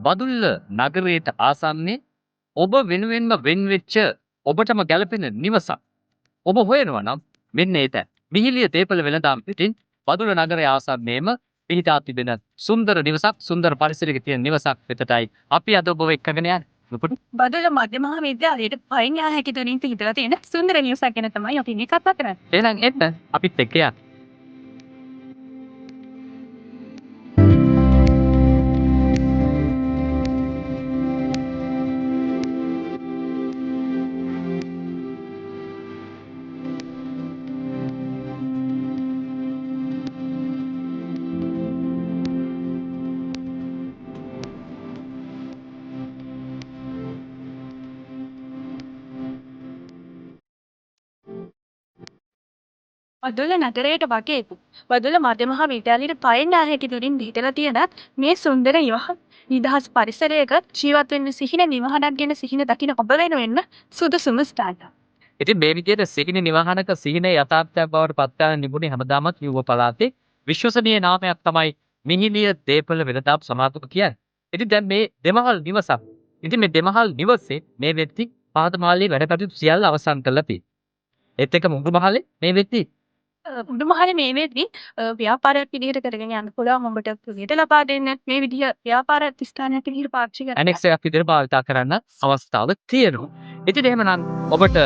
බදුල්ල නගරයට ආසන්නයේ ඔබ වෙනුවෙන්ම වෙන් වෙච්ච ඔබටම ගැළපෙන නිවසක් ඔබ හොයනවා නම් මෙන්න ඒ තැන. මිහිලිය දේපළ වෙළඳාම් පිටින් බදුල්ල නගරයේ ආසන්නයේම පිහිටා තිබෙන සුන්දර නිවසක්, සුන්දර පරිසරයක තියෙන නිවසක් වෙතටයි අපි අද ඔබව එක්කගෙන යන්නේ. නුපුටු බදුල්ල මධ්‍ය මහා විද්‍යාලයට පයින් යා හැකි තුරින් පිහිටලා තියෙන සුන්දර නිවසක් ගැන තමයි අපි මේ කතා කරන්නේ. එහෙනම් එන්න අපිත් එක්ක යන්න. බදුල්ල නගරයට වගේ බදුල්ල මධ්‍ය මහා විද්‍යාලයට පයින් යා හැකි තුරින් පිහිටලා තියෙන මේ සුන්දර නිවහ නිදහස් පරිසරයක ජීවත් වෙන්න සිහින නිවහනක් ගැන සිහින දකින්න ඔබ වෙනුවෙන්ම සුදුසුම ස්ථානයක්. ඉතින් මේ විදිහට සිහින නිවහනක සිහිනේ යථාර්ථයක් බවට පත් කරන නිපුණේ හැමදාමත් කිව්ව පළාතේ විශ්වසනීය නාමයක් තමයි මිහිලිය දේපළ වෙළඳාම් සමාගම කියන්නේ. ඉතින් දැන් මේ දෙමහල් නිවසක්. ඉතින් මේ දෙමහල් නිවසේ මේ වෙද්දි පාදමාලයේ වැඩ කටයුතු සියල්ල අවසන් කරලා තියෙනවා. ඒත් එක මුහුදු මහලේ මේ වෙද්දි උඩුමහලේ මේ වෙද්දී ව්‍යාපාරයක් විදිහට කරගෙන යන්න පුළුවන් ඔබට ප්‍රතිවිත ලබා දෙන්න මේ විදිහ ව්‍යාපාර ස්ථානයක් විදිහට පාවිච්චි කරන්න. ඇනෙක්ස් එකක් විදිහට භාවිතා කරන්න අවස්ථාව තියෙනවා. ඉතින් එහෙමනම් ඔබට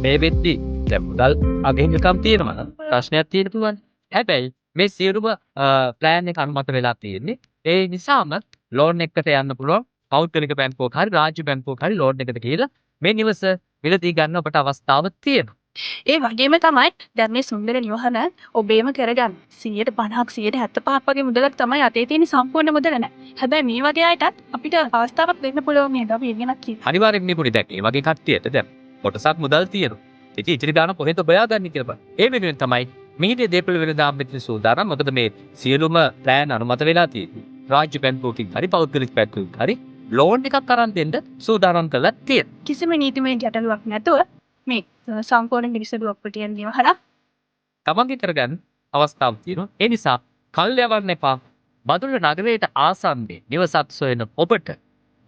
මේ වෙද්දි දැන් මුදල් අගහිඟකම් තියෙනවා නම් ප්‍රශ්නයක් තියෙන්න පුළුවන්. හැබැයි මේ සියලුම ප්ලෑන් එක අනුමත වෙලා තියෙන්නේ. ඒ නිසාම ලෝන් එකකට යන්න පුළුවන්. පෞද්ගලික බැංකුවක හරි රාජ්‍ය බැංකුවක හරි ලෝන් එකකට ගිහලා මේ නිවස මිලදී ගන්න ඔබට අවස්ථාව තියෙනවා. ඒ වගේම තමයි දැන් මේ සුන්දර නිවහන ඔබේම කරගන්න 150ක් 175ක් වගේ මුදලක් තමයි අතේ තියෙන සම්පූර්ණ මුදල නෑ. හැබැයි මේ වගේ අයටත් අපිට අවස්ථාවක් දෙන්න පුළුවන් නේද අපි ඉගෙනක් කියනවා. අනිවාර්යෙන්ම නිපුණේ දැන් මේ වගේ කට්ටියට දැන් කොටසක් මුදල් තියෙනවා. ඉතින් ඉතිරි දාන කොහෙද හොයාගන්නේ කියලා බලන්න. ඒ වෙනුවෙන් තමයි මිහිඳු දේපළ වෙළඳාම් මෙතන සූදානම්. මොකද මේ සියලුම ප්ලෑන් අනුමත වෙලා තියෙන්නේ. රාජ්‍ය බැංකුවකින් හරි පෞද්ගලික බැංකුවකින් හරි ලෝන් එකක් අරන් දෙන්න සූදානම් කරලා තියෙනවා. කිසිම නීතිමය ගැටලුවක් නැතුව මේ සම්පූර්ණ මිනිස්සුන්ව ඔප්පටියෙන් නිවහන තමන්ගේ කරගන්න අවස්ථාවක් තියෙනවා. ඒ නිසා කල් යවන්න එපා. බදුල්ල නගරයට ආසන්නයේ නිවසක් සොයන ඔබට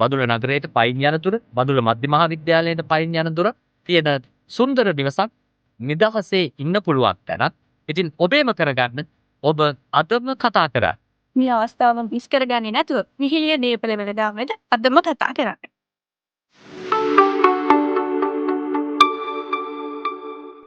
බදුල්ල නගරයට පයින් යන දුර, බදුල්ල මධ්‍ය මහා විද්‍යාලයට පයින් යන දුර තියෙන සුන්දර නිවසක් නිදහසේ ඉන්න පුළුවන් තැනක්. ඉතින් ඔබේම කරගන්න ඔබ අදම කතා කරා. මේ අවස්ථාව මිස් කරගන්නේ නැතුව මිහිලිය දේපළ වෙළඳාමට අදම කතා කරන්න.